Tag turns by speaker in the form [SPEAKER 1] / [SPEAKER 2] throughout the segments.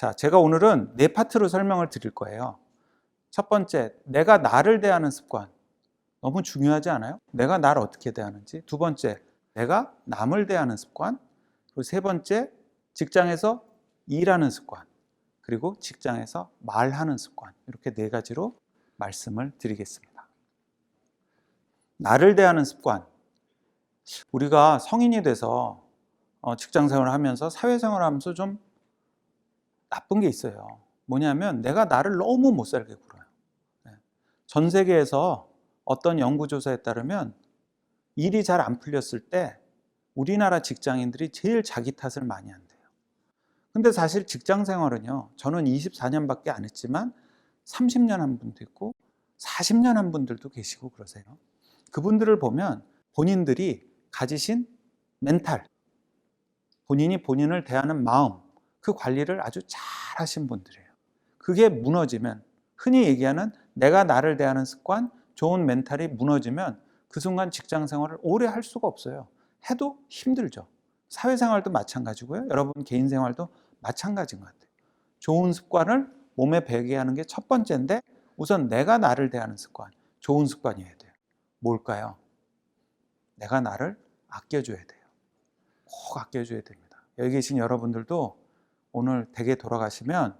[SPEAKER 1] 자, 제가 오늘은 네 파트로 설명을 드릴 거예요. 첫 번째, 내가 나를 대하는 습관. 너무 중요하지 않아요? 내가 나를 어떻게 대하는지. 두 번째, 내가 남을 대하는 습관. 그리고 세 번째, 직장에서 일하는 습관. 그리고 직장에서 말하는 습관. 이렇게 네 가지로 말씀을 드리겠습니다. 나를 대하는 습관. 우리가 성인이 돼서 직장 생활을 하면서 사회생활을 하면서 좀 나쁜 게 있어요. 뭐냐면 내가 나를 너무 못 살게 굴어요. 전 세계에서 어떤 연구조사에 따르면 일이 잘 안 풀렸을 때 우리나라 직장인들이 제일 자기 탓을 많이 한대요. 근데 사실 직장 생활은요, 저는 24년밖에 안 했지만 30년 한 분도 있고 40년 한 분들도 계시고 그러세요. 그분들을 보면 본인들이 가지신 멘탈, 본인이 본인을 대하는 마음, 그 관리를 아주 잘 하신 분들이에요. 그게 무너지면, 흔히 얘기하는 내가 나를 대하는 습관, 좋은 멘탈이 무너지면 그 순간 직장 생활을 오래 할 수가 없어요. 해도 힘들죠. 사회생활도 마찬가지고요. 여러분 개인 생활도 마찬가지인 것 같아요. 좋은 습관을 몸에 배게 하는 게 첫 번째인데, 우선 내가 나를 대하는 습관, 좋은 습관이어야 돼요. 뭘까요? 내가 나를 아껴줘야 돼요. 꼭 아껴줘야 됩니다. 여기 계신 여러분들도 오늘 댁에 돌아가시면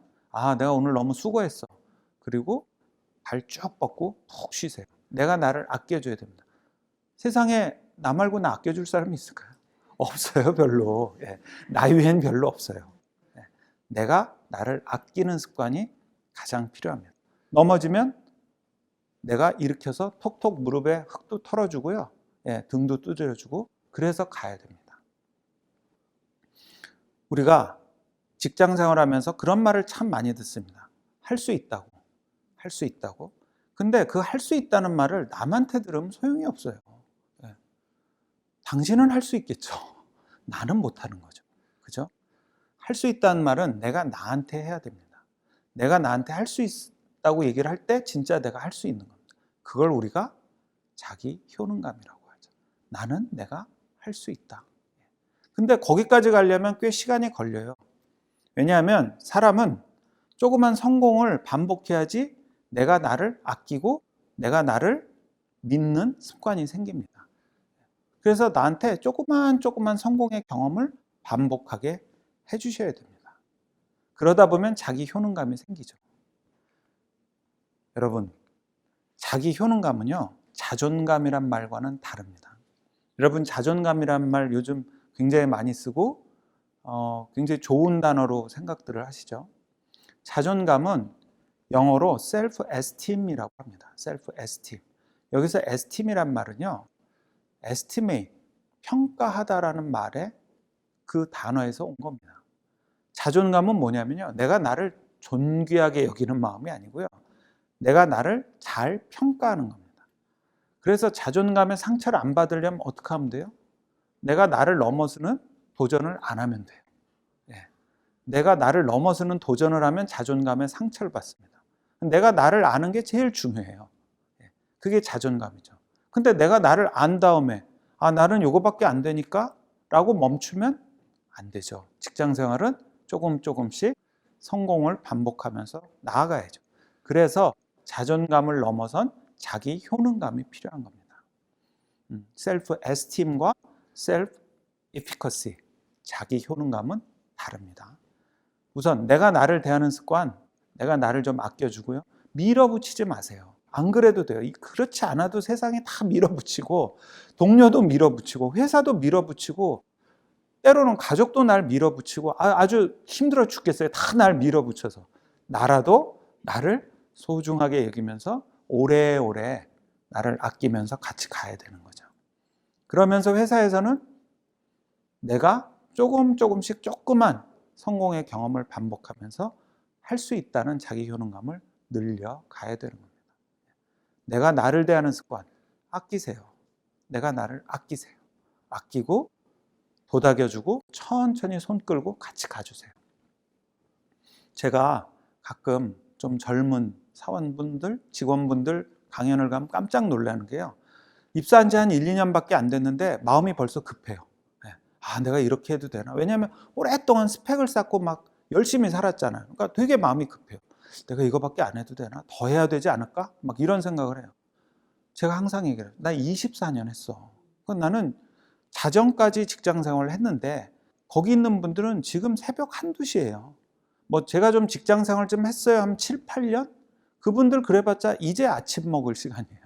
[SPEAKER 1] 내가 오늘 너무 수고했어. 그리고 발 쭉 뻗고 푹 쉬세요. 내가 나를 아껴줘야 됩니다. 세상에 나 말고 나 아껴줄 사람이 있을까요? 없어요, 별로. 나 외엔 별로 없어요. 내가 나를 아끼는 습관이 가장 필요합니다. 넘어지면 내가 일으켜서 톡톡 무릎에 흙도 털어주고요. 등도 두드려주고, 그래서 가야 됩니다. 우리가 직장 생활하면서 그런 말을 참 많이 듣습니다. 할 수 있다고. 할 수 있다고. 근데 그 할 수 있다는 말을 남한테 들으면 소용이 없어요. 당신은 할 수 있겠죠. 나는 못하는 거죠. 그죠? 할 수 있다는 말은 내가 나한테 해야 됩니다. 내가 나한테 할 수 있다고 얘기를 할 때 진짜 내가 할 수 있는 겁니다. 그걸 우리가 자기 효능감이라고 하죠. 나는 내가 할 수 있다. 근데 거기까지 가려면 꽤 시간이 걸려요. 왜냐하면 사람은 조그만 성공을 반복해야지 내가 나를 아끼고 내가 나를 믿는 습관이 생깁니다. 그래서 나한테 조그만 성공의 경험을 반복하게 해주셔야 됩니다. 그러다 보면 자기 효능감이 생기죠. 여러분, 자기 효능감은요, 자존감이란 말과는 다릅니다. 여러분, 자존감이란 말 요즘 굉장히 많이 쓰고 굉장히 좋은 단어로 생각들을 하시죠. 자존감은 영어로 self-esteem이라고 합니다. self-esteem. 여기서 esteem이란 말은요, estimate, 평가하다라는 말의 그 단어에서 온 겁니다. 자존감은 뭐냐면요, 내가 나를 존귀하게 여기는 마음이 아니고요, 내가 나를 잘 평가하는 겁니다. 그래서 자존감의 상처를 안 받으려면 어떻게 하면 돼요? 내가 나를 넘어서는 도전을 안 하면 돼요. 내가 나를 넘어서는 도전을 하면 자존감의 상처를 받습니다. 내가 나를 아는 게 제일 중요해요. 그게 자존감이죠. 근데 내가 나를 안 다음에 나는 요거밖에 안 되니까 라고 멈추면 안 되죠. 직장 생활은 조금씩 성공을 반복하면서 나아가야죠. 그래서 자존감을 넘어선 자기 효능감이 필요한 겁니다. 셀프 에스팀과 셀프 에피커시, 자기 효능감은 다릅니다. 우선 내가 나를 대하는 습관, 내가 나를 좀 아껴주고요. 밀어붙이지 마세요. 안 그래도 돼요. 그렇지 않아도 세상에 다 밀어붙이고, 동료도 밀어붙이고, 회사도 밀어붙이고, 때로는 가족도 날 밀어붙이고, 아주 힘들어 죽겠어요. 다 날 밀어붙여서. 나라도 나를 소중하게 여기면서 오래오래 나를 아끼면서 같이 가야 되는 거죠. 그러면서 회사에서는 내가 조금씩 조그만 성공의 경험을 반복하면서 할 수 있다는 자기 효능감을 늘려가야 되는 겁니다. 내가 나를 대하는 습관, 아끼세요. 내가 나를 아끼세요. 아끼고 도닥여주고 천천히 손 끌고 같이 가주세요. 제가 가끔 좀 젊은 사원분들, 직원분들 강연을 가면 깜짝 놀라는 게요, 입사한 지 한 1, 2년밖에 안 됐는데 마음이 벌써 급해요. 내가 이렇게 해도 되나? 왜냐하면 오랫동안 스펙을 쌓고 막 열심히 살았잖아요. 그러니까 되게 마음이 급해요. 내가 이거밖에 안 해도 되나? 더 해야 되지 않을까? 막 이런 생각을 해요. 제가 항상 얘기해요. 나 24년 했어. 나는 자정까지 직장 생활을 했는데 거기 있는 분들은 지금 새벽 1, 2시예요. 뭐 제가 좀 직장 생활 좀 했어요. 한 7, 8년? 그분들 그래봤자 이제 아침 먹을 시간이에요.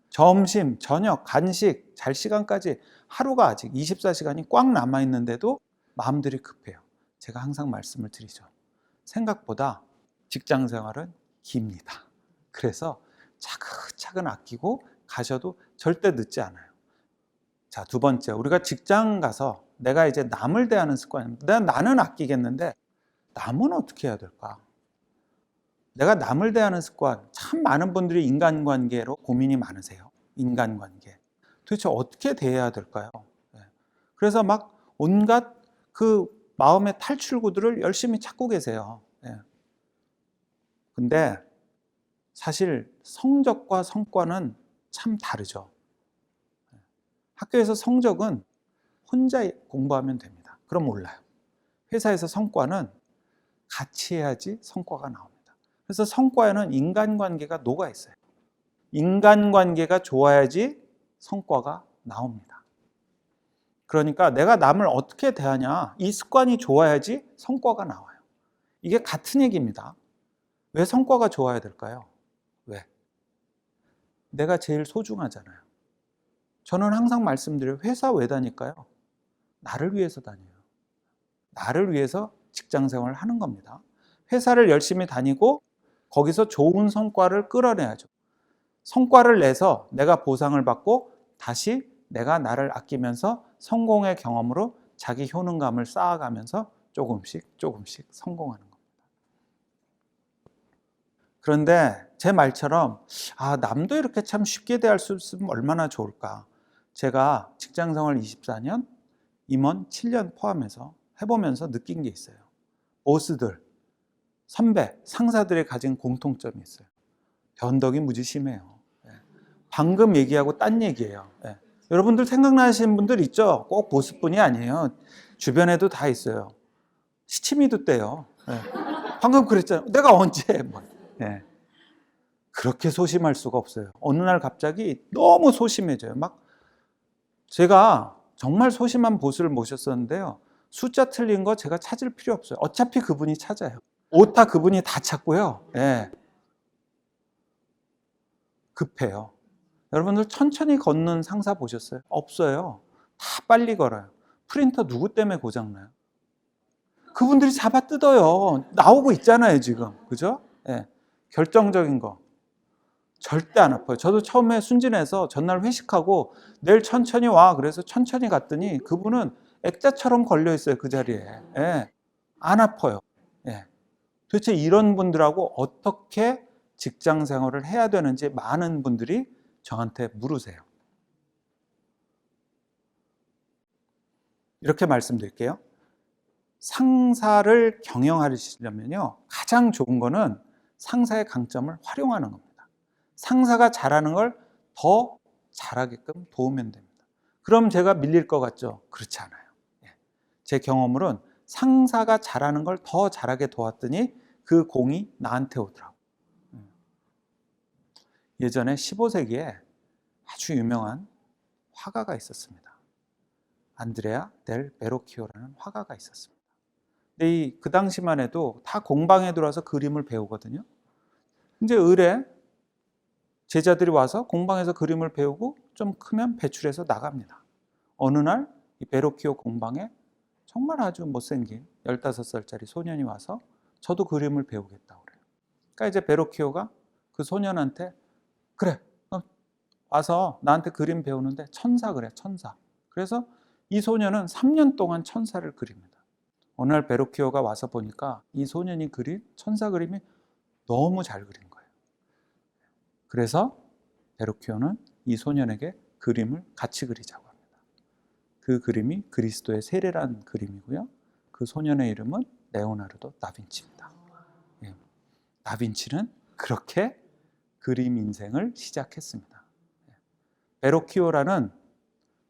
[SPEAKER 1] 점심, 저녁, 간식, 잘 시간까지 하루가 아직 24시간이 꽉 남아있는데도 마음들이 급해요. 제가 항상 말씀을 드리죠. 생각보다 직장 생활은 깁니다. 그래서 차근차근 아끼고 가셔도 절대 늦지 않아요. 자, 두 번째, 우리가 직장 가서 내가 이제 남을 대하는 습관입니다. 나는 아끼겠는데 남은 어떻게 해야 될까? 내가 남을 대하는 습관, 참 많은 분들이 인간관계로 고민이 많으세요. 인간관계. 도대체 어떻게 대해야 될까요? 그래서 막 온갖 그 마음의 탈출구들을 열심히 찾고 계세요. 근데 사실 성적과 성과는 참 다르죠. 학교에서 성적은 혼자 공부하면 됩니다. 그럼 몰라요. 회사에서 성과는 같이 해야지 성과가 나옵니다. 그래서 성과에는 인간관계가 녹아 있어요. 인간관계가 좋아야지 성과가 나옵니다. 그러니까 내가 남을 어떻게 대하냐, 이 습관이 좋아야지 성과가 나와요. 이게 같은 얘기입니다. 왜 성과가 좋아야 될까요? 왜? 내가 제일 소중하잖아요. 저는 항상 말씀드려요. 회사 왜 다닐까요? 나를 위해서 다녀요. 나를 위해서 직장 생활을 하는 겁니다. 회사를 열심히 다니고 거기서 좋은 성과를 끌어내야죠. 성과를 내서 내가 보상을 받고 다시 내가 나를 아끼면서 성공의 경험으로 자기 효능감을 쌓아가면서 조금씩 조금씩 성공하는 겁니다. 그런데 제 말처럼 남도 이렇게 참 쉽게 대할 수 있으면 얼마나 좋을까. 제가 직장생활 24년, 임원 7년 포함해서 해보면서 느낀 게 있어요. 보스들, 선배, 상사들이 가진 공통점이 있어요. 변덕이 무지 심해요. 방금 얘기하고 딴 얘기예요. 여러분들 생각나시는 분들 있죠? 꼭 보스뿐이 아니에요. 주변에도 다 있어요. 시치미도 떼요. 방금 그랬잖아요. 내가 언제? 그렇게 소심할 수가 없어요. 어느 날 갑자기 너무 소심해져요. 막 제가 정말 소심한 보스를 모셨었는데요. 숫자 틀린 거 제가 찾을 필요 없어요. 어차피 그분이 찾아요. 오타 그분이 다 찾고요. 급해요. 여러분들 천천히 걷는 상사 보셨어요? 없어요. 다 빨리 걸어요. 프린터 누구 때문에 고장나요? 그분들이 잡아 뜯어요. 나오고 있잖아요, 지금. 그죠? 결정적인 거. 절대 안 아파요. 저도 처음에 순진해서 전날 회식하고 내일 천천히 와. 그래서 천천히 갔더니 그분은 액자처럼 걸려 있어요, 그 자리에. 안 아파요. 도대체 이런 분들하고 어떻게 직장 생활을 해야 되는지 많은 분들이 저한테 물으세요. 이렇게 말씀드릴게요. 상사를 경영하시려면요, 가장 좋은 거는 상사의 강점을 활용하는 겁니다. 상사가 잘하는 걸 더 잘하게끔 도우면 됩니다. 그럼 제가 밀릴 것 같죠? 그렇지 않아요. 제 경험으로는 상사가 잘하는 걸 더 잘하게 도왔더니 그 공이 나한테 오더라고요. 예전에 15세기에 아주 유명한 화가가 있었습니다. 안드레아 델 베로키오라는 화가가 있었습니다. 근데 그 당시만 해도 다 공방에 들어와서 그림을 배우거든요. 이제 을에 제자들이 와서 공방에서 그림을 배우고 좀 크면 배출해서 나갑니다. 어느 날 이 베로키오 공방에 정말 아주 못생긴 15살짜리 소년이 와서 저도 그림을 배우겠다고 그래요. 그러니까 이제 베로키오가 그 소년한테 그래, 와서 나한테 그림 배우는데 천사 그래, 천사. 그래서 이 소년은 3년 동안 천사를 그립니다. 어느 날 베로키오가 와서 보니까 이 소년이 그린 천사 그림이 너무 잘 그린 거예요. 그래서 베로키오는 이 소년에게 그림을 같이 그리자고 합니다. 그 그림이 그리스도의 세례라는 그림이고요. 그 소년의 이름은 레오나르도 다빈치입니다. 다빈치는 그렇게 그림 인생을 시작했습니다. 베로키오라는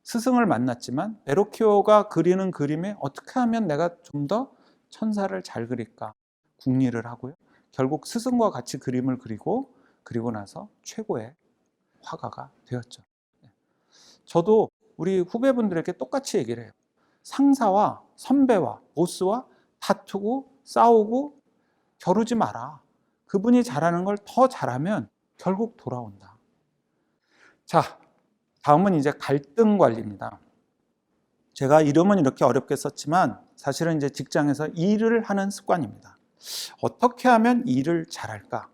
[SPEAKER 1] 스승을 만났지만 베로키오가 그리는 그림에 어떻게 하면 내가 좀 더 천사를 잘 그릴까 궁리를 하고요. 결국 스승과 같이 그림을 그리고 나서 최고의 화가가 되었죠. 저도 우리 후배분들에게 똑같이 얘기를 해요. 상사와 선배와 보스와 다투고 싸우고 겨루지 마라. 그분이 잘하는 걸 더 잘하면 결국 돌아온다. 자, 다음은 이제 갈등 관리입니다. 제가 이름은 이렇게 어렵게 썼지만 사실은 이제 직장에서 일을 하는 습관입니다. 어떻게 하면 일을 잘할까?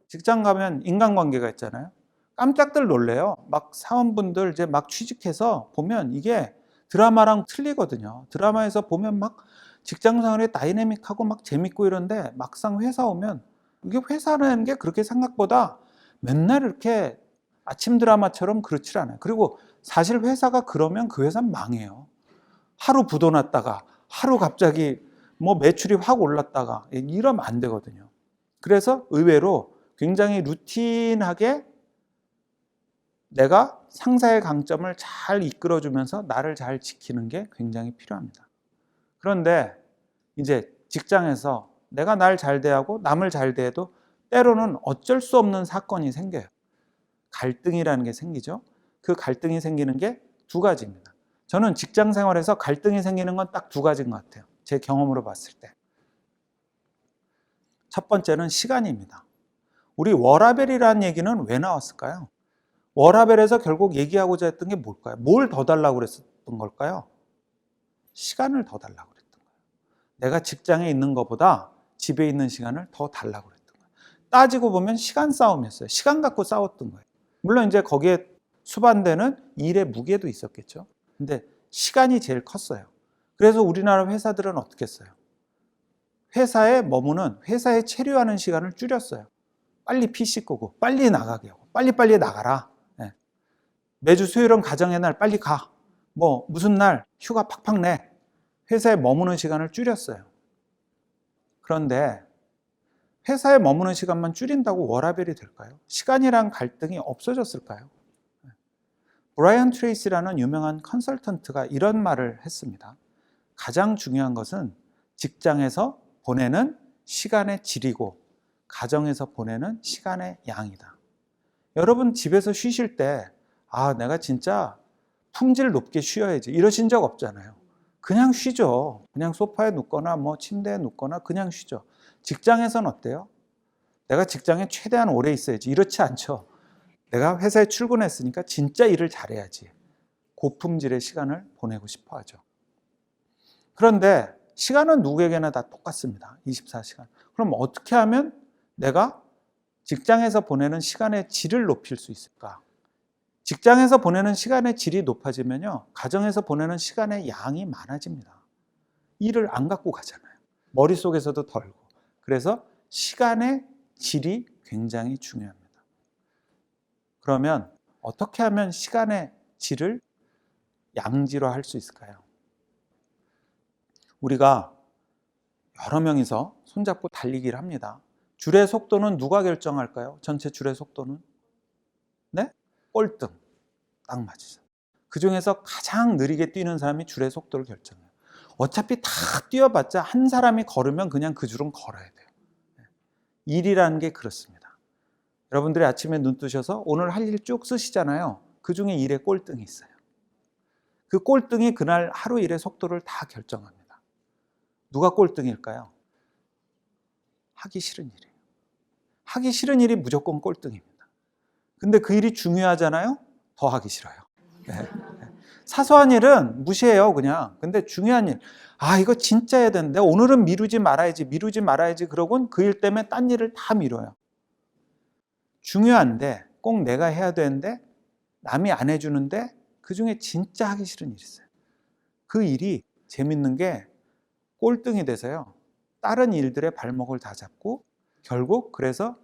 [SPEAKER 1] 직장 가면 인간관계가 있잖아요. 깜짝들 놀래요. 막 사원분들 이제 막 취직해서 보면 이게 드라마랑 틀리거든요. 드라마에서 보면 막 직장생활이 다이내믹하고 막 재밌고 이런데 막상 회사 오면 이게 회사라는 게 그렇게 생각보다 맨날 이렇게 아침 드라마처럼 그렇지 않아요. 그리고 사실 회사가 그러면 그 회사는 망해요. 하루 부도났다가 하루 갑자기 뭐 매출이 확 올랐다가 이러면 안 되거든요. 그래서 의외로 굉장히 루틴하게 내가 상사의 강점을 잘 이끌어주면서 나를 잘 지키는 게 굉장히 필요합니다. 그런데 이제 직장에서 내가 날 잘 대하고 남을 잘 대해도 때로는 어쩔 수 없는 사건이 생겨요. 갈등이라는 게 생기죠. 그 갈등이 생기는 게 두 가지입니다. 저는 직장 생활에서 갈등이 생기는 건 딱 두 가지인 것 같아요. 제 경험으로 봤을 때. 첫 번째는 시간입니다. 우리 워라밸이라는 얘기는 왜 나왔을까요? 워라밸에서 결국 얘기하고자 했던 게 뭘까요? 뭘 더 달라고 그랬었던 걸까요? 시간을 더 달라고 그랬던 거예요. 내가 직장에 있는 것보다 집에 있는 시간을 더 달라고 그랬던 거예요. 따지고 보면 시간 싸움이었어요. 시간 갖고 싸웠던 거예요. 물론 이제 거기에 수반되는 일의 무게도 있었겠죠. 근데 시간이 제일 컸어요. 그래서 우리나라 회사들은 어떻게 했어요? 회사에 머무는, 회사에 체류하는 시간을 줄였어요. 빨리 PC 끄고 빨리 나가게 하고 빨리빨리 나가라. 네. 매주 수요일은 가정의 날 빨리 가. 뭐 무슨 날 휴가 팍팍 내. 회사에 머무는 시간을 줄였어요. 그런데 회사에 머무는 시간만 줄인다고 워라밸이 될까요? 시간이란 갈등이 없어졌을까요? 브라이언 트레이시라는 유명한 컨설턴트가 이런 말을 했습니다. 가장 중요한 것은 직장에서 보내는 시간의 질이고 가정에서 보내는 시간의 양이다. 여러분 집에서 쉬실 때 내가 진짜 품질 높게 쉬어야지 이러신 적 없잖아요. 그냥 쉬죠. 그냥 소파에 눕거나 뭐 침대에 눕거나 그냥 쉬죠. 직장에서는 어때요? 내가 직장에 최대한 오래 있어야지 이렇지 않죠. 내가 회사에 출근했으니까 진짜 일을 잘해야지. 고품질의 시간을 보내고 싶어 하죠. 그런데 시간은 누구에게나 다 똑같습니다. 24시간. 그럼 어떻게 하면 내가 직장에서 보내는 시간의 질을 높일 수 있을까? 직장에서 보내는 시간의 질이 높아지면요, 가정에서 보내는 시간의 양이 많아집니다. 일을 안 갖고 가잖아요. 머릿속에서도 덜고. 그래서 시간의 질이 굉장히 중요합니다. 그러면 어떻게 하면 시간의 질을 양질화할 수 있을까요? 우리가 여러 명이서 손잡고 달리기를 합니다. 줄의 속도는 누가 결정할까요? 전체 줄의 속도는? 네? 꼴등. 딱 맞으죠. 그 중에서 가장 느리게 뛰는 사람이 줄의 속도를 결정해요. 어차피 다 뛰어봤자 한 사람이 걸으면 그냥 그 줄은 걸어야 돼요. 일이라는 게 그렇습니다. 여러분들이 아침에 눈 뜨셔서 오늘 할 일 쭉 쓰시잖아요. 그 중에 일에 꼴등이 있어요. 그 꼴등이 그날 하루 일의 속도를 다 결정합니다. 누가 꼴등일까요? 하기 싫은 일이에요. 하기 싫은 일이 무조건 꼴등입니다. 근데 그 일이 중요하잖아요? 더 하기 싫어요. 네. 사소한 일은 무시해요, 그냥. 근데 중요한 일, 이거 진짜 해야 되는데 오늘은 미루지 말아야지 그러곤 그 일 때문에 딴 일을 다 미뤄요. 중요한데 꼭 내가 해야 되는데 남이 안 해주는데 그 중에 진짜 하기 싫은 일이 있어요. 그 일이 재밌는 게 꼴등이 돼서요, 다른 일들의 발목을 다 잡고 결국 그래서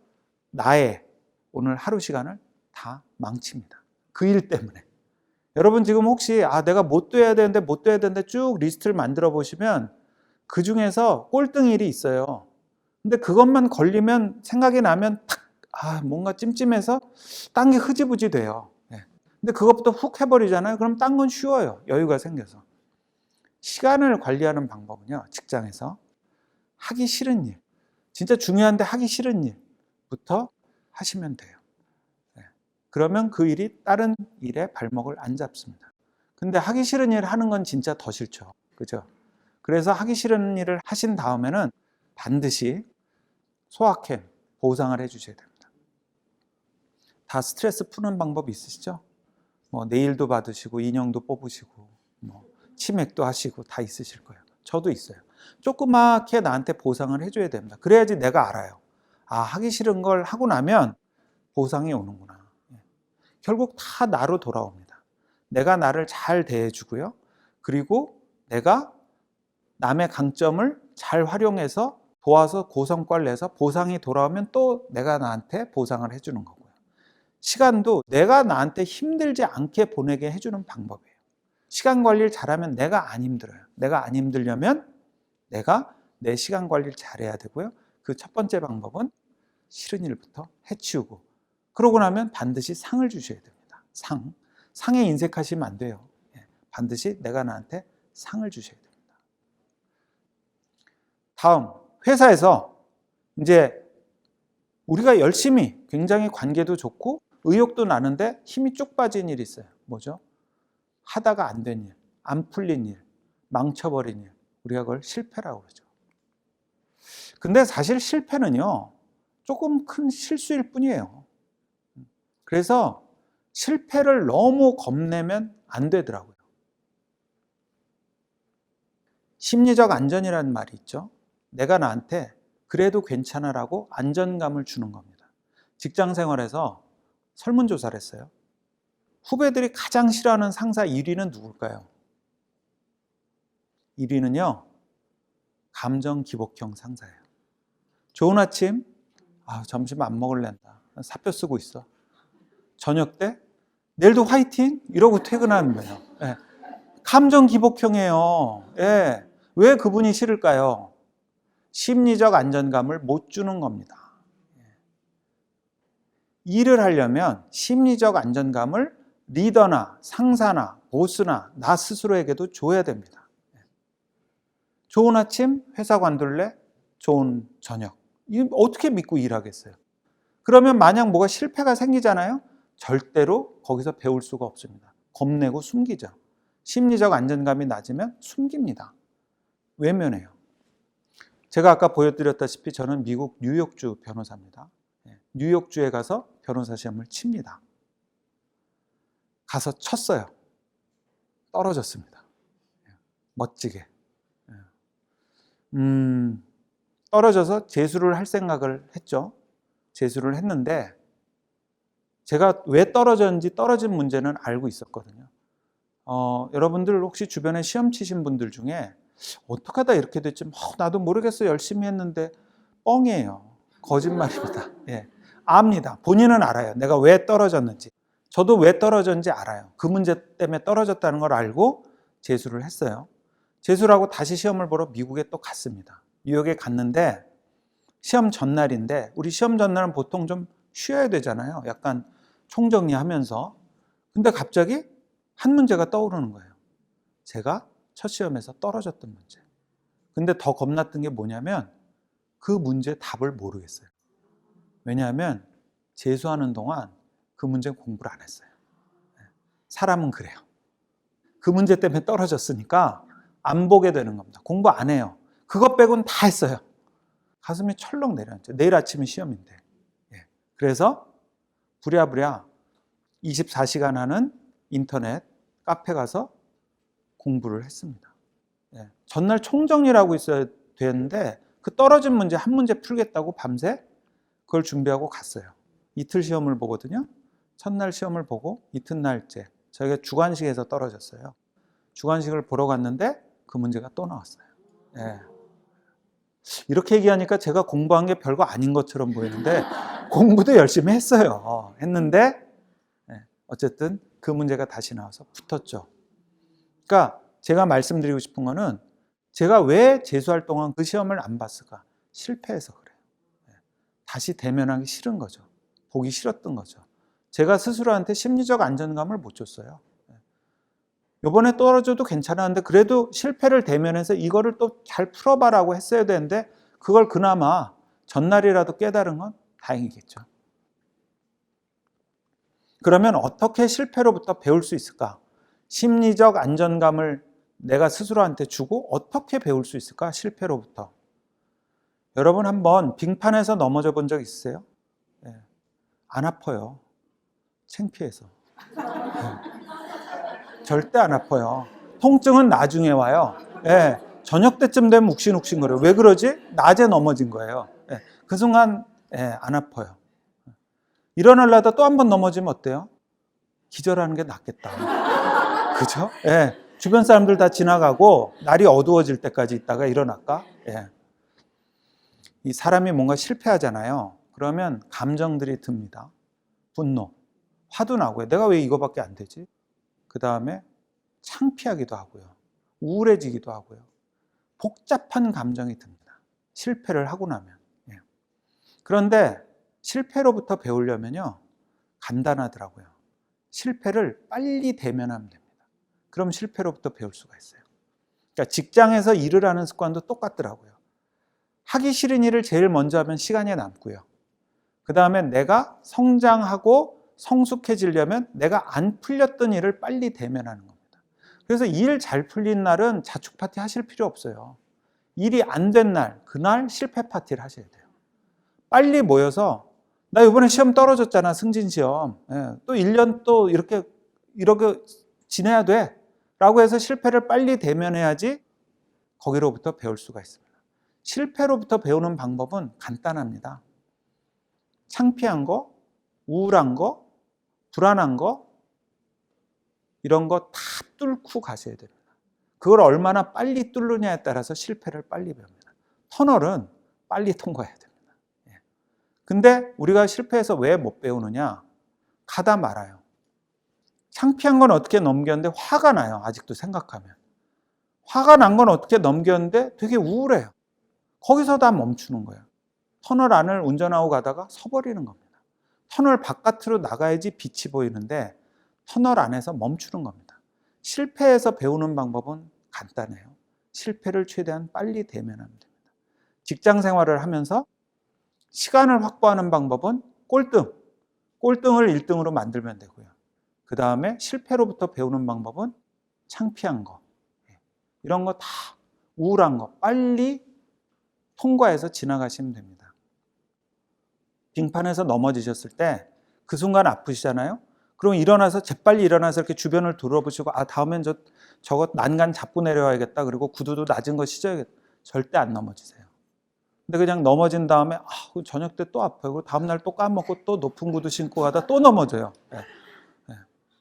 [SPEAKER 1] 나의 오늘 하루 시간을 다 망칩니다. 그 일 때문에. 여러분 지금 혹시 내가 못 돼야 되는데 쭉 리스트를 만들어 보시면 그 중에서 꼴등 일이 있어요. 근데 그것만 걸리면 생각이 나면 뭔가 찜찜해서 딴 게 흐지부지 돼요. 근데 그것부터 훅 해버리잖아요. 그럼 딴 건 쉬워요. 여유가 생겨서. 시간을 관리하는 방법은요, 직장에서 하기 싫은 일, 진짜 중요한데 하기 싫은 일부터 하시면 돼요. 그러면 그 일이 다른 일에 발목을 안 잡습니다. 근데 하기 싫은 일 하는 건 진짜 더 싫죠. 그죠? 그래서 하기 싫은 일을 하신 다음에는 반드시 소확행, 보상을 해주셔야 됩니다. 다 스트레스 푸는 방법 있으시죠? 뭐 네일도 받으시고 인형도 뽑으시고 뭐 치맥도 하시고 다 있으실 거예요. 저도 있어요. 조그맣게 나한테 보상을 해줘야 됩니다. 그래야지 내가 알아요. 아, 하기 싫은 걸 하고 나면 보상이 오는구나. 결국 다 나로 돌아옵니다. 내가 나를 잘 대해주고요. 그리고 내가 남의 강점을 잘 활용해서 도와서 고성과를 내서 보상이 돌아오면 또 내가 나한테 보상을 해주는 거고요. 시간도 내가 나한테 힘들지 않게 보내게 해주는 방법이에요. 시간 관리를 잘하면 내가 안 힘들어요. 내가 안 힘들려면 내가 내 시간 관리를 잘해야 되고요. 그 첫 번째 방법은 싫은 일부터 해치우고, 그러고 나면 반드시 상을 주셔야 됩니다. 상에 인색하시면 안 돼요. 반드시 내가 나한테 상을 주셔야 됩니다. 다음, 회사에서 이제 우리가 열심히 굉장히 관계도 좋고 의욕도 나는데 힘이 쭉 빠진 일이 있어요. 뭐죠? 하다가 안 된 일, 안 풀린 일, 망쳐버린 일. 우리가 그걸 실패라고 그러죠. 근데 사실 실패는요, 조금 큰 실수일 뿐이에요. 그래서 실패를 너무 겁내면 안 되더라고요. 심리적 안전이라는 말이 있죠. 내가 나한테 그래도 괜찮아라고 안전감을 주는 겁니다. 직장 생활에서 설문조사를 했어요. 후배들이 가장 싫어하는 상사 1위는 누굴까요? 1위는요, 감정 기복형 상사예요. 좋은 아침, 점심 안 먹을랜다. 사표 쓰고 있어. 저녁 때, 내일도 화이팅! 이러고 퇴근하는 거예요. 예. 감정 기복형이에요. 예. 왜 그분이 싫을까요? 심리적 안전감을 못 주는 겁니다. 일을 하려면 심리적 안전감을 리더나 상사나 보스나 나 스스로에게도 줘야 됩니다. 좋은 아침, 회사 관둘래? 좋은 저녁. 이거 어떻게 믿고 일하겠어요? 그러면 만약 뭐가 실패가 생기잖아요? 절대로 거기서 배울 수가 없습니다. 겁내고 숨기죠. 심리적 안전감이 낮으면 숨깁니다. 외면해요. 제가 아까 보여드렸다시피 저는 미국 뉴욕주 변호사입니다. 뉴욕주에 가서 변호사 시험을 칩니다. 가서 쳤어요. 떨어졌습니다. 멋지게. 떨어져서 재수를 할 생각을 했죠. 재수를 했는데 제가 왜 떨어졌는지 떨어진 문제는 알고 있었거든요. 여러분들 혹시 주변에 시험 치신 분들 중에 어떻게 하다 이렇게 됐지? 나도 모르겠어. 열심히 했는데 뻥이에요. 거짓말입니다. 예. 압니다. 본인은 알아요. 내가 왜 떨어졌는지. 저도 왜 떨어졌는지 알아요. 그 문제 때문에 떨어졌다는 걸 알고 재수를 했어요. 재수를 하고 다시 시험을 보러 미국에 또 갔습니다. 뉴욕에 갔는데 시험 전날인데 우리 시험 전날은 보통 좀 쉬어야 되잖아요. 약간 총정리하면서. 근데 갑자기 한 문제가 떠오르는 거예요. 제가 첫 시험에서 떨어졌던 문제. 근데 더 겁났던 게 뭐냐면 그 문제 답을 모르겠어요. 왜냐하면 재수하는 동안 그 문제 공부를 안 했어요. 사람은 그래요. 그 문제 때문에 떨어졌으니까 안 보게 되는 겁니다. 공부 안 해요. 그것 빼고는 다 했어요. 가슴이 철렁 내려앉죠. 내일 아침이 시험인데. 그래서 부랴부랴 24시간 하는 인터넷 카페 가서 공부를 했습니다. 전날 총정리라고 있어야 되는데 그 떨어진 문제 한 문제 풀겠다고 밤새 그걸 준비하고 갔어요. 이틀 시험을 보거든요. 첫날 시험을 보고 이튿날째 저희가 주관식에서 떨어졌어요. 주관식을 보러 갔는데 그 문제가 또 나왔어요. 이렇게 얘기하니까 제가 공부한 게 별거 아닌 것처럼 보이는데 공부도 열심히 했어요. 했는데 어쨌든 그 문제가 다시 나와서 붙었죠. 그러니까 제가 말씀드리고 싶은 거는 제가 왜 재수할 동안 그 시험을 안 봤을까? 실패해서 그래요. 다시 대면하기 싫은 거죠. 보기 싫었던 거죠. 제가 스스로한테 심리적 안정감을 못 줬어요. 이번에 떨어져도 괜찮았는데 그래도 실패를 대면해서 이거를 또 잘 풀어봐라고 했어야 되는데 그걸 그나마 전날이라도 깨달은 건 다행이겠죠. 그러면 어떻게 실패로부터 배울 수 있을까? 심리적 안정감을 내가 스스로한테 주고 어떻게 배울 수 있을까? 실패로부터. 여러분 한번 빙판에서 넘어져 본 적 있으세요? 네. 안 아파요. 창피해서. 네. 절대 안 아파요. 통증은 나중에 와요. 네. 저녁 때쯤 되면 욱신욱신거려요. 왜 그러지? 낮에 넘어진 거예요. 네. 그 순간 안 아파요. 일어나려다 또 한 번 넘어지면 어때요? 기절하는 게 낫겠다. 그죠? 예. 주변 사람들 다 지나가고 날이 어두워질 때까지 있다가 일어날까? 예. 이 사람이 뭔가 실패하잖아요. 그러면 감정들이 듭니다. 분노, 화도 나고요. 내가 왜 이거밖에 안 되지? 그 다음에 창피하기도 하고요. 우울해지기도 하고요. 복잡한 감정이 듭니다. 실패를 하고 나면. 예. 그런데 실패로부터 배우려면요, 간단하더라고요. 실패를 빨리 대면하면 됩니다. 그럼 실패로부터 배울 수가 있어요. 그러니까 직장에서 일을 하는 습관도 똑같더라고요. 하기 싫은 일을 제일 먼저 하면 시간이 남고요. 그 다음에 내가 성장하고 성숙해지려면 내가 안 풀렸던 일을 빨리 대면하는 겁니다. 그래서 일 잘 풀린 날은 자축 파티 하실 필요 없어요. 일이 안 된 날, 그날 실패 파티를 하셔야 돼요. 빨리 모여서 나 이번에 시험 떨어졌잖아, 승진 시험. 예, 또 1년 또 이렇게 지내야 돼. 라고 해서 실패를 빨리 대면해야지 거기로부터 배울 수가 있습니다. 실패로부터 배우는 방법은 간단합니다. 창피한 거, 우울한 거, 불안한 거, 이런 거 다 뚫고 가셔야 됩니다. 그걸 얼마나 빨리 뚫느냐에 따라서 실패를 빨리 배웁니다. 터널은 빨리 통과해야 됩니다. 근데 우리가 실패해서 왜 못 배우느냐? 가다 말아요. 창피한 건 어떻게 넘겼는데 화가 나요. 아직도 생각하면. 화가 난 건 어떻게 넘겼는데 되게 우울해요. 거기서 다 멈추는 거예요. 터널 안을 운전하고 가다가 서버리는 겁니다. 터널 바깥으로 나가야지 빛이 보이는데 터널 안에서 멈추는 겁니다. 실패해서 배우는 방법은 간단해요. 실패를 최대한 빨리 대면하면 됩니다. 직장 생활을 하면서 시간을 확보하는 방법은 꼴등을 1등으로 만들면 되고요. 그 다음에 실패로부터 배우는 방법은 창피한 거, 이런 거 다, 우울한 거 빨리 통과해서 지나가시면 됩니다. 빙판에서 넘어지셨을 때 그 순간 아프시잖아요. 그럼 일어나서 재빨리 일어나서 이렇게 주변을 돌아보시고 다음엔 저거 난간 잡고 내려와야겠다. 그리고 구두도 낮은 거 신어야겠다. 절대 안 넘어지세요. 근데 그냥 넘어진 다음에 저녁 때 또 아파요. 그리고 다음날 또 까먹고 또 높은 구두 신고 가다 또 넘어져요. 네. 네.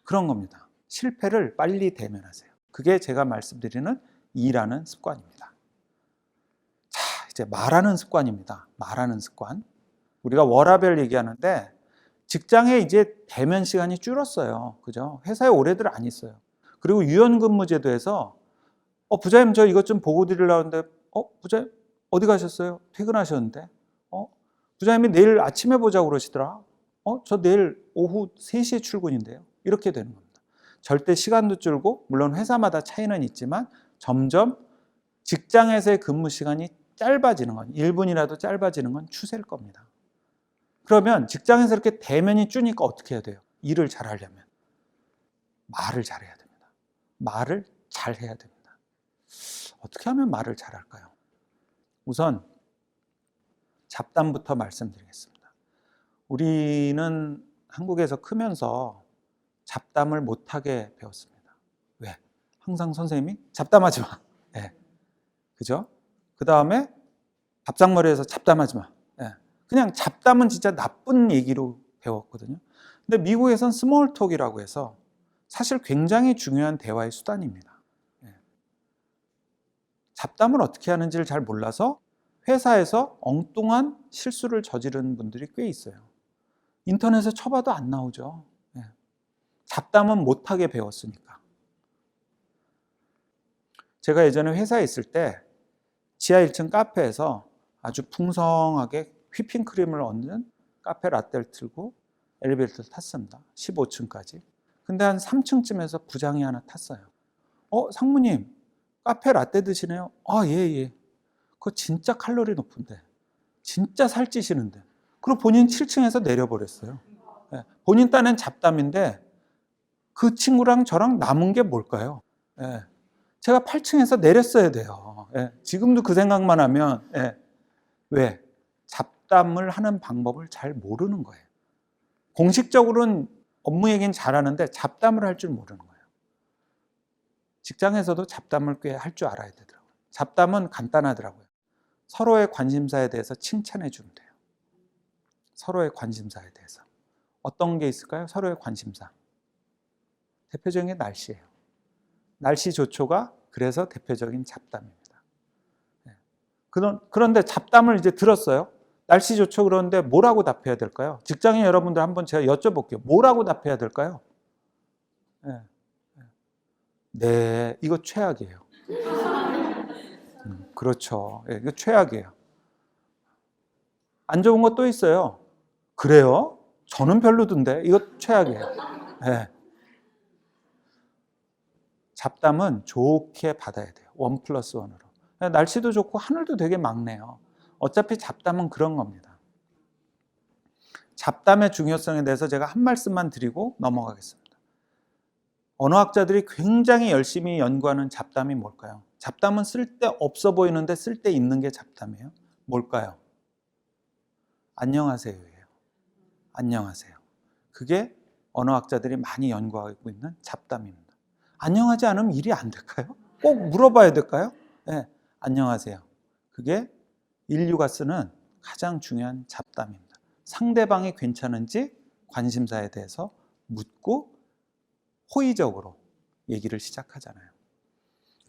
[SPEAKER 1] 그런 겁니다. 실패를 빨리 대면하세요. 그게 제가 말씀드리는 일하는 습관입니다. 자, 이제 말하는 습관입니다. 말하는 습관. 우리가 워라밸 얘기하는데 직장에 이제 대면 시간이 줄었어요. 그죠? 회사에 오래들 안 있어요. 그리고 유연근무제도에서 부장님 저 이것 좀 보고 드리려고 하는데 부장님 어디 가셨어요? 퇴근하셨는데? 부장님이 내일 아침에 보자고 그러시더라. 저 내일 오후 3시에 출근인데요. 이렇게 되는 겁니다. 절대 시간도 줄고 물론 회사마다 차이는 있지만 점점 직장에서의 근무 시간이 짧아지는 건 1분이라도 짧아지는 건 추세일 겁니다. 그러면 직장에서 이렇게 대면이 주니까 어떻게 해야 돼요? 일을 잘하려면 말을 잘해야 됩니다. 말을 잘해야 됩니다. 어떻게 하면 말을 잘할까요? 우선 잡담부터 말씀드리겠습니다. 우리는 한국에서 크면서 잡담을 못하게 배웠습니다. 왜? 항상 선생님이 잡담하지 마. 네. 그죠? 그 다음에 밥상머리에서 잡담하지 마. 네. 그냥 잡담은 진짜 나쁜 얘기로 배웠거든요. 근데 미국에선 스몰톡이라고 해서 사실 굉장히 중요한 대화의 수단입니다. 네. 잡담을 어떻게 하는지를 잘 몰라서 회사에서 엉뚱한 실수를 저지르는 분들이 꽤 있어요. 인터넷에 쳐봐도 안 나오죠. 네. 잡담은 못하게 배웠으니까. 제가 예전에 회사에 있을 때 지하 1층 카페에서 아주 풍성하게 휘핑크림을 얹는 카페 라떼를 틀고 엘리베이터를 탔습니다. 15층까지. 근데 한 3층쯤에서 부장이 하나 탔어요. 상무님, 카페 라떼 드시네요? 예. 그거 진짜 칼로리 높은데, 진짜 살찌시는데, 그리고 본인 7층에서 내려버렸어요. 예, 본인 딴엔 잡담인데 그 친구랑 저랑 남은 게 뭘까요? 예, 제가 8층에서 내렸어야 돼요. 예, 지금도 그 생각만 하면, 예, 왜? 잡담을 하는 방법을 잘 모르는 거예요. 공식적으로는 업무 얘기는 잘하는데 잡담을 할 줄 모르는 거예요. 직장에서도 잡담을 꽤 할 줄 알아야 되더라고요. 잡담은 간단하더라고요. 서로의 관심사에 대해서 칭찬해 주면 돼요. 서로의 관심사에 대해서. 어떤 게 있을까요? 서로의 관심사. 대표적인 게 날씨예요. 날씨 조초가 그래서 대표적인 잡담입니다. 그런데 잡담을 이제 들었어요. 날씨 좋죠. 그런데 뭐라고 답해야 될까요? 직장인 여러분들 한번 제가 여쭤볼게요. 뭐라고 답해야 될까요? 네, 네, 이거 최악이에요. 그렇죠. 네, 이거 최악이에요. 안 좋은 거 또 있어요. 그래요? 저는 별로던데 이거 최악이에요. 네. 잡담은 좋게 받아야 돼요. 1+1으로. 날씨도 좋고 하늘도 되게 맑네요. 어차피 잡담은 그런 겁니다. 잡담의 중요성에 대해서 제가 한 말씀만 드리고 넘어가겠습니다. 언어학자들이 굉장히 열심히 연구하는 잡담이 뭘까요? 잡담은 쓸데없어 보이는데 쓸데있는 게 잡담이에요. 뭘까요? 안녕하세요예요. 안녕하세요. 그게 언어학자들이 많이 연구하고 있는 잡담입니다. 안녕하지 않으면 일이 안 될까요? 꼭 물어봐야 될까요? 네, 안녕하세요. 그게 인류가 쓰는 가장 중요한 잡담입니다. 상대방이 괜찮은지 관심사에 대해서 묻고 호의적으로 얘기를 시작하잖아요.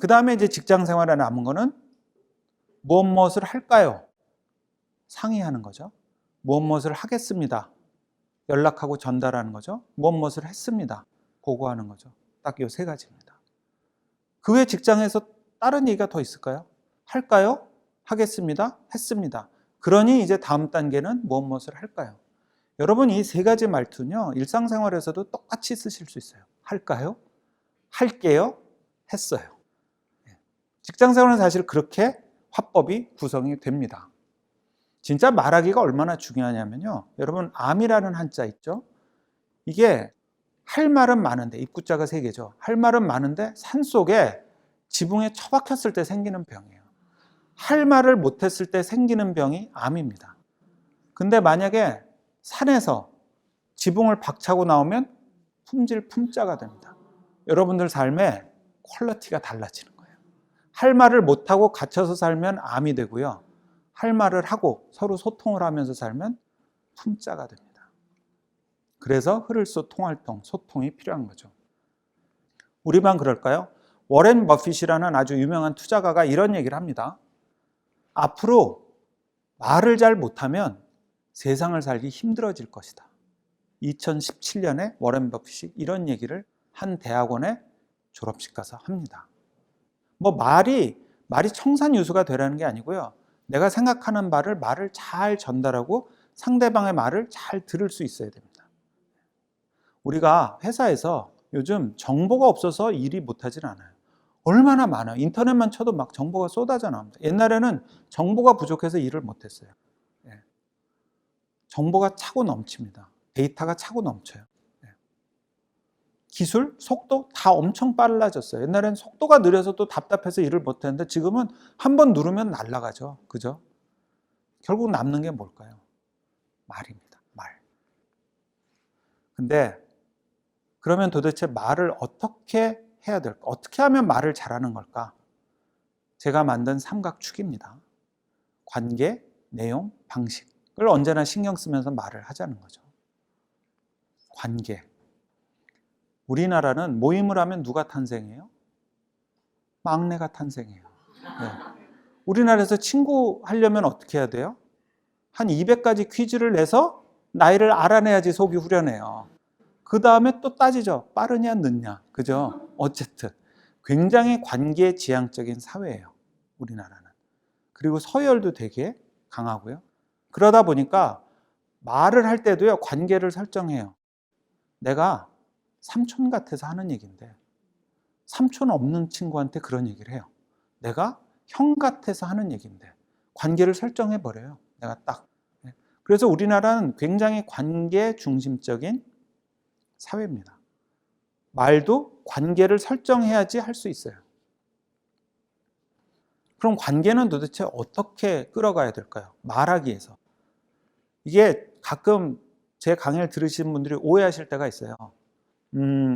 [SPEAKER 1] 그 다음에 이제 직장 생활에 남은 거는 무엇을 할까요? 상의하는 거죠. 무엇을 하겠습니다. 연락하고 전달하는 거죠. 무엇을 했습니다. 보고하는 거죠. 딱 이 세 가지입니다. 그 외 직장에서 다른 얘기가 더 있을까요? 할까요? 하겠습니다. 했습니다. 그러니 이제 다음 단계는 무엇을 할까요? 여러분 이 세 가지 말투는요. 일상생활에서도 똑같이 쓰실 수 있어요. 할까요? 할게요. 했어요. 직장생활은 사실 그렇게 화법이 구성이 됩니다. 진짜 말하기가 얼마나 중요하냐면요. 여러분 암이라는 한자 있죠? 이게 할 말은 많은데 입구자가 3개죠. 할 말은 많은데 산속에 지붕에 처박혔을 때 생기는 병이에요. 할 말을 못했을 때 생기는 병이 암입니다. 근데 만약에 산에서 지붕을 박차고 나오면 품질 품자가 됩니다. 여러분들 삶의 퀄리티가 달라지는 거예요. 할 말을 못하고 갇혀서 살면 암이 되고요. 할 말을 하고 서로 소통을 하면서 살면 품자가 됩니다. 그래서 흐를소 통활동, 소통이 필요한 거죠. 우리만 그럴까요? 워렌 버핏이라는 아주 유명한 투자가가 이런 얘기를 합니다. 앞으로 말을 잘 못하면 세상을 살기 힘들어질 것이다. 2017년에 워렌 버핏이 이런 얘기를 한 대학원의 졸업식 가서 합니다. 말이 청산유수가 되라는 게 아니고요. 내가 생각하는 말을 잘 전달하고 상대방의 말을 잘 들을 수 있어야 됩니다. 우리가 회사에서 요즘 정보가 없어서 일이 못하진 않아요. 얼마나 많아요. 인터넷만 쳐도 막 정보가 쏟아져 나옵니다. 옛날에는 정보가 부족해서 일을 못했어요. 정보가 차고 넘칩니다. 데이터가 차고 넘쳐요. 기술, 속도 다 엄청 빨라졌어요. 옛날에는 속도가 느려서 또 답답해서 일을 못했는데 지금은 한번 누르면 날아가죠. 그죠? 결국 남는 게 뭘까요? 말입니다. 말. 근데 그러면 도대체 말을 어떻게 해야 될까? 어떻게 하면 말을 잘하는 걸까? 제가 만든 삼각축입니다. 관계, 내용, 방식을 언제나 신경 쓰면서 말을 하자는 거죠. 관계. 우리나라는 모임을 하면 누가 탄생해요? 막내가 탄생해요. 네. 우리나라에서 친구 하려면 어떻게 해야 돼요? 한 200가지 퀴즈를 내서 나이를 알아내야지 속이 후련해요. 그 다음에 또 따지죠. 빠르냐 늦냐. 그죠? 어쨌든 굉장히 관계지향적인 사회예요. 우리나라는. 그리고 서열도 되게 강하고요. 그러다 보니까 말을 할 때도요. 관계를 설정해요. 내가 삼촌 같아서 하는 얘기인데 삼촌 없는 친구한테 그런 얘기를 해요. 내가 형 같아서 하는 얘기인데 관계를 설정해 버려요. 내가 딱. 그래서 우리나라는 굉장히 관계 중심적인 사회입니다. 말도 관계를 설정해야지 할 수 있어요. 그럼 관계는 도대체 어떻게 끌어가야 될까요? 말하기에서. 이게 가끔 제 강의를 들으시는 분들이 오해하실 때가 있어요.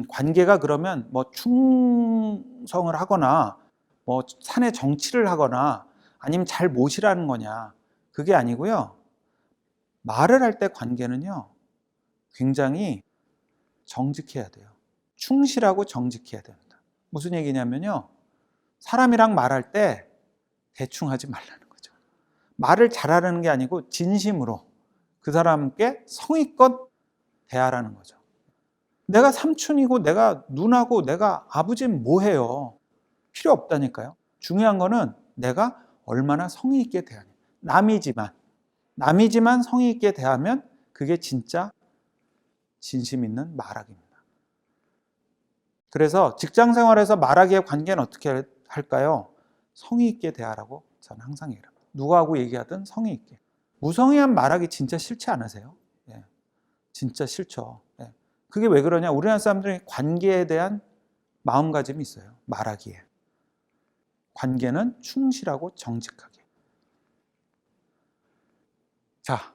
[SPEAKER 1] 관계가 그러면 뭐 충성을 하거나 뭐 사내 정치를 하거나 아니면 잘 모시라는 거냐. 그게 아니고요. 말을 할 때 관계는요. 굉장히 정직해야 돼요. 충실하고 정직해야 됩니다. 무슨 얘기냐면요. 사람이랑 말할 때 대충 하지 말라는 거죠. 말을 잘하라는 게 아니고 진심으로 그 사람께 성의껏 대하라는 거죠. 내가 삼촌이고 내가 누나고 내가 아버지는 뭐해요? 필요 없다니까요. 중요한 거는 내가 얼마나 성의 있게 대하냐. 남이지만 성의 있게 대하면 그게 진짜 진심 있는 말하기입니다. 그래서 직장 생활에서 말하기의 관계는 어떻게 할까요? 성의 있게 대하라고 저는 항상 얘기합니다. 누구하고 얘기하든 성의 있게. 무성의한 말하기 진짜 싫지 않으세요? 예, 진짜 싫죠. 예. 그게 왜 그러냐? 우리나라 사람들이 관계에 대한 마음가짐이 있어요. 말하기에. 관계는 충실하고 정직하게. 자,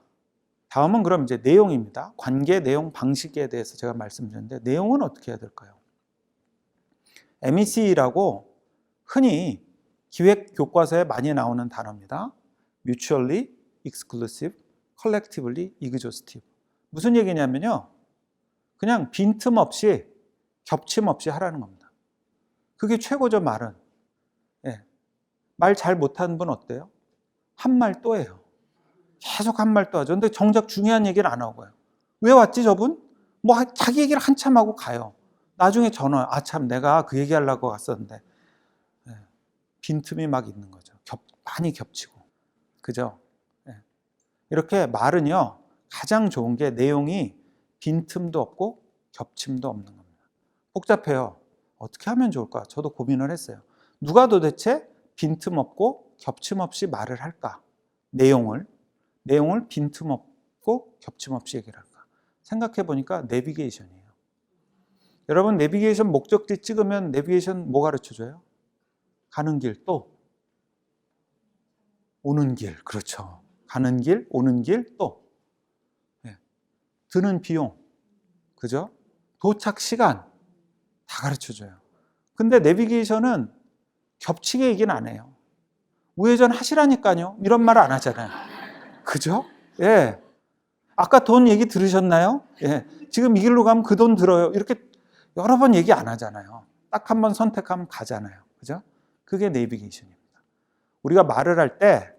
[SPEAKER 1] 다음은 그럼 이제 내용입니다. 관계 내용 방식에 대해서 제가 말씀드렸는데 내용은 어떻게 해야 될까요? MEC라고 흔히 기획 교과서에 많이 나오는 단어입니다. Mutually Exclusive, Collectively Exhaustive. 무슨 얘기냐면요. 그냥 빈틈없이 겹침없이 하라는 겁니다. 그게 최고죠, 말은. 예. 말 잘 못하는 분 어때요? 한 말 또 해요. 계속 한 말 또 하죠. 근데 정작 중요한 얘기를 안 하고요. 왜 왔지 저분? 뭐 자기 얘기를 한참 하고 가요. 나중에 전화, 참 내가 그 얘기하려고 갔었는데. 예. 빈틈이 막 있는 거죠. 많이 겹치고. 그죠? 예. 이렇게 말은요. 가장 좋은 게 내용이 빈틈도 없고 겹침도 없는 겁니다. 복잡해요. 어떻게 하면 좋을까? 저도 고민을 했어요. 누가 도대체 빈틈 없고 겹침 없이 말을 할까? 내용을 빈틈 없고 겹침 없이 얘기를 할까? 생각해 보니까 내비게이션이에요. 여러분 내비게이션 목적지 찍으면 내비게이션 뭐 가르쳐줘요? 가는 길 또 오는 길. 그렇죠. 가는 길, 오는 길 또 드는 비용. 그죠? 도착 시간 다 가르쳐줘요. 근데 내비게이션은 겹치게 얘기는 안 해요. 우회전 하시라니까요. 이런 말 안 하잖아요. 그죠? 예. 아까 돈 얘기 들으셨나요? 예. 지금 이 길로 가면 그 돈 들어요. 이렇게 여러 번 얘기 안 하잖아요. 딱 한 번 선택하면 가잖아요. 그죠? 그게 내비게이션입니다. 우리가 말을 할 때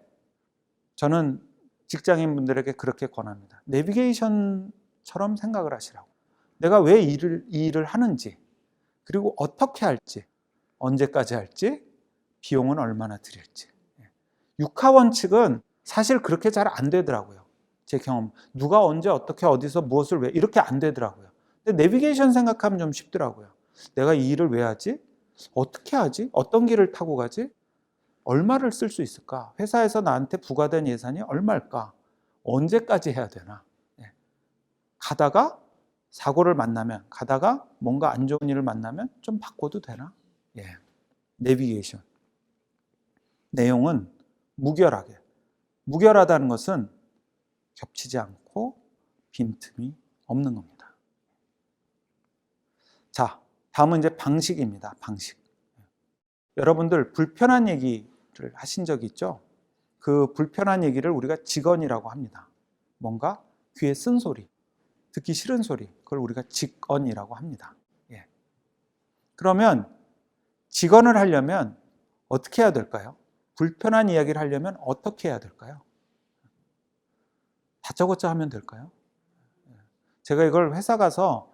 [SPEAKER 1] 저는 직장인 분들에게 그렇게 권합니다. 내비게이션처럼 생각을 하시라고. 내가 왜 이 일을 하는지, 그리고 어떻게 할지, 언제까지 할지, 비용은 얼마나 들일지. 육하 원칙은 사실 그렇게 잘 안 되더라고요. 제 경험. 누가 언제 어떻게 어디서 무엇을 왜 이렇게 안 되더라고요. 근데 내비게이션 생각하면 좀 쉽더라고요. 내가 이 일을 왜 하지? 어떻게 하지? 어떤 길을 타고 가지? 얼마를 쓸 수 있을까? 회사에서 나한테 부과된 예산이 얼마일까? 언제까지 해야 되나? 가다가 사고를 만나면, 가다가 뭔가 안 좋은 일을 만나면 좀 바꿔도 되나? 내비게이션. 내용은 무결하게. 무결하다는 것은 겹치지 않고 빈틈이 없는 겁니다. 자, 다음은 이제 방식입니다. 방식. 여러분들 불편한 얘기를 하신 적이 있죠? 그 불편한 얘기를 우리가 직언이라고 합니다. 뭔가 귀에 쓴 소리, 듣기 싫은 소리, 그걸 우리가 직언이라고 합니다. 그러면 직언을 하려면 어떻게 해야 될까요? 불편한 이야기를 하려면 어떻게 해야 될까요? 다짜고짜 하면 될까요? 제가 이걸 회사 가서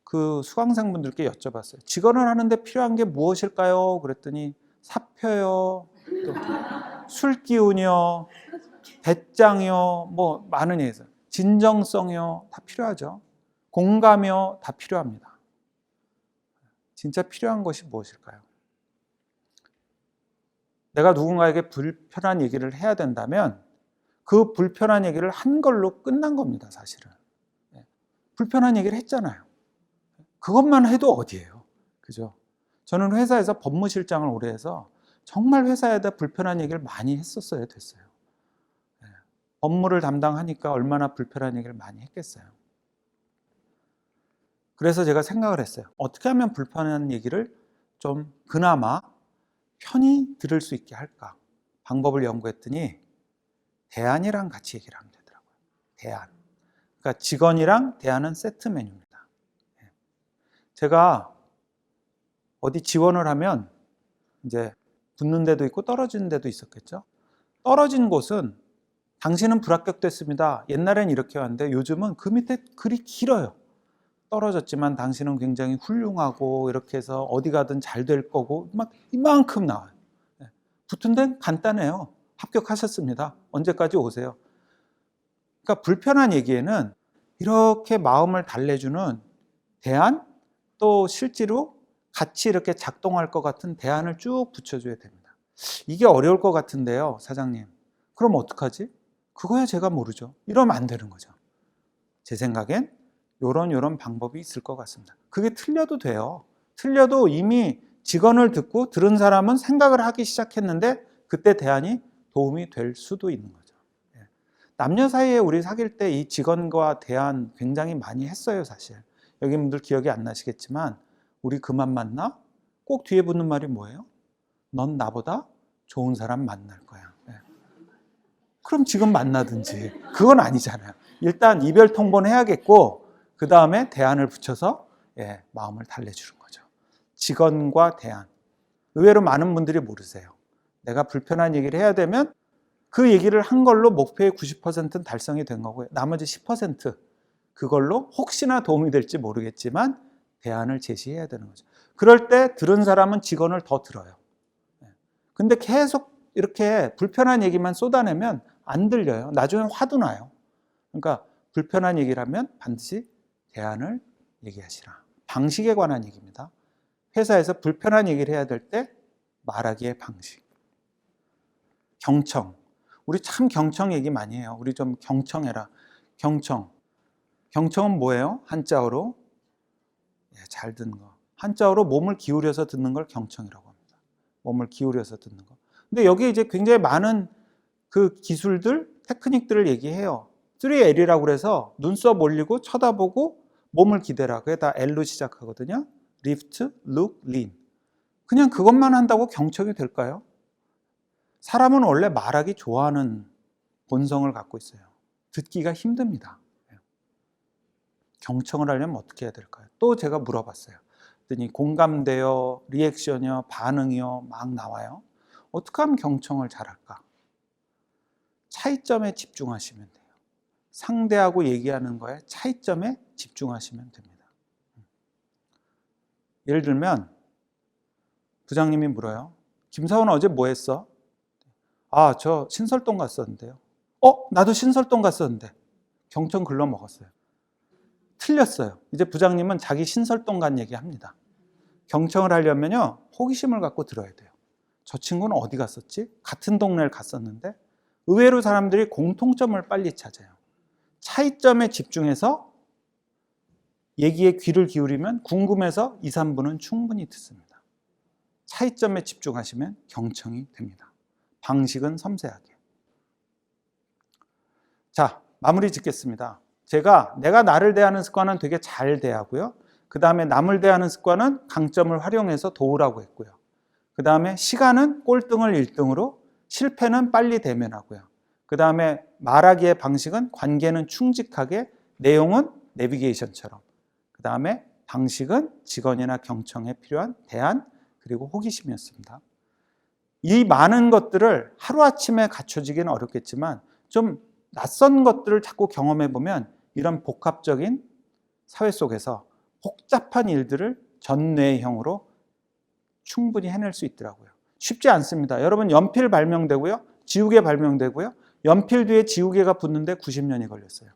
[SPEAKER 1] 그 수강생분들께 여쭤봤어요. 직언을 하는데 필요한 게 무엇일까요? 그랬더니 사표요, 또 술 기운이요, 배짱이요, 뭐 많은 얘기죠. 진정성이요, 다 필요하죠. 공감이요, 다 필요합니다. 진짜 필요한 것이 무엇일까요? 내가 누군가에게 불편한 얘기를 해야 된다면 그 불편한 얘기를 한 걸로 끝난 겁니다, 사실은. 불편한 얘기를 했잖아요. 그것만 해도 어디예요? 그죠? 저는 회사에서 법무실장을 오래 해서 정말 회사에다 불편한 얘기를 많이 했었어야 됐어요. 업무를 담당하니까 얼마나 불편한 얘기를 많이 했겠어요. 그래서 제가 생각을 했어요. 어떻게 하면 불편한 얘기를 좀 그나마 편히 들을 수 있게 할까? 방법을 연구했더니 대안이랑 같이 얘기를 하면 되더라고요. 대안. 그러니까 직원이랑 대안은 세트 메뉴입니다. 제가 어디 지원을 하면 이제 붙는 데도 있고 떨어지는 데도 있었겠죠. 떨어진 곳은 당신은 불합격됐습니다. 옛날엔 이렇게 왔는데 요즘은 그 밑에 글이 길어요. 떨어졌지만 당신은 굉장히 훌륭하고 이렇게 해서 어디 가든 잘 될 거고 막 이만큼 나와요. 붙은 데는 간단해요. 합격하셨습니다. 언제까지 오세요? 그러니까 불편한 얘기에는 이렇게 마음을 달래주는 대안, 또 실제로 같이 이렇게 작동할 것 같은 대안을 쭉 붙여줘야 됩니다. 이게 어려울 것 같은데요, 사장님. 그럼 어떡하지? 그거야 제가 모르죠. 이러면 안 되는 거죠. 제 생각엔 요런 방법이 있을 것 같습니다. 그게 틀려도 돼요. 틀려도 이미 직언을 듣고 들은 사람은 생각을 하기 시작했는데 그때 대안이 도움이 될 수도 있는 거죠. 남녀 사이에 우리 사귈 때 이 직언과 대안 굉장히 많이 했어요, 사실. 여기 분들 기억이 안 나시겠지만 우리 그만 만나? 꼭 뒤에 붙는 말이 뭐예요? 넌 나보다 좋은 사람 만날 거야. 그럼 지금 만나든지. 그건 아니잖아요. 일단 이별 통보는 해야겠고 그 다음에 대안을 붙여서 마음을 달래주는 거죠. 직언과 대안. 의외로 많은 분들이 모르세요. 내가 불편한 얘기를 해야 되면 그 얘기를 한 걸로 목표의 90%는 달성이 된 거고요. 나머지 10% 그걸로 혹시나 도움이 될지 모르겠지만 대안을 제시해야 되는 거죠. 그럴 때 들은 사람은 직언을 더 들어요. 근데 계속 이렇게 불편한 얘기만 쏟아내면 안 들려요. 나중에 화도 나요. 그러니까 불편한 얘기를 하면 반드시 대안을 얘기하시라. 방식에 관한 얘기입니다. 회사에서 불편한 얘기를 해야 될 때 말하기의 방식. 경청. 우리 참 경청 얘기 많이 해요. 우리 좀 경청해라. 경청. 경청은 뭐예요? 한자어로 잘 듣는 거. 한자어로 몸을 기울여서 듣는 걸 경청이라고 합니다. 몸을 기울여서 듣는 거. 근데 여기 이제 굉장히 많은 그 기술들, 테크닉들을 얘기해요. 3L이라고 그래서 눈썹 올리고 쳐다보고 몸을 기대라. 그게 다 L로 시작하거든요. Lift, Look, Lean. 그냥 그것만 한다고 경청이 될까요? 사람은 원래 말하기 좋아하는 본성을 갖고 있어요. 듣기가 힘듭니다. 경청을 하려면 어떻게 해야 될까요? 또 제가 물어봤어요. 그랬더니 공감대요, 리액션이요, 반응이요 막 나와요. 어떻게 하면 경청을 잘할까? 차이점에 집중하시면 돼요. 상대하고 얘기하는 거에 차이점에 집중하시면 됩니다. 예를 들면 부장님이 물어요. 김사원 어제 뭐 했어? 아, 저 신설동 갔었는데요. 나도 신설동 갔었는데. 경청 글러 먹었어요. 틀렸어요. 이제 부장님은 자기 신설동 간 얘기 합니다. 경청을 하려면요, 호기심을 갖고 들어야 돼요. 저 친구는 어디 갔었지? 같은 동네를 갔었는데 의외로 사람들이 공통점을 빨리 찾아요. 차이점에 집중해서 얘기에 귀를 기울이면 궁금해서 2, 3분은 충분히 듣습니다. 차이점에 집중하시면 경청이 됩니다. 방식은 섬세하게. 자, 마무리 짓겠습니다. 내가 나를 대하는 습관은 되게 잘 대하고요. 그 다음에 남을 대하는 습관은 강점을 활용해서 도우라고 했고요. 그 다음에 시간은 꼴등을 1등으로, 실패는 빨리 대면하고요. 그 다음에 말하기의 방식은 관계는 충직하게, 내용은 내비게이션처럼. 그 다음에 방식은 직언이나 경청에 필요한 대안, 그리고 호기심이었습니다. 이 많은 것들을 하루아침에 갖춰지기는 어렵겠지만 좀 낯선 것들을 자꾸 경험해 보면 이런 복합적인 사회 속에서 복잡한 일들을 전뇌형으로 충분히 해낼 수 있더라고요. 쉽지 않습니다. 여러분 연필 발명되고요. 지우개 발명되고요. 연필 뒤에 지우개가 붙는데 90년이 걸렸어요.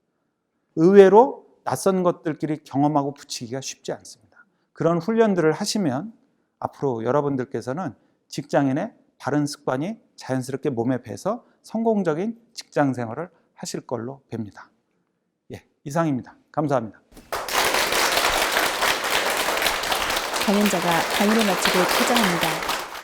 [SPEAKER 1] 의외로 낯선 것들끼리 경험하고 붙이기가 쉽지 않습니다. 그런 훈련들을 하시면 앞으로 여러분들께서는 직장인의 바른 습관이 자연스럽게 몸에 배서 성공적인 직장 생활을 하실 걸로 봅니다. 예, 이상입니다. 감사합니다.
[SPEAKER 2] 강연자가 강의를 마치고 퇴장합니다.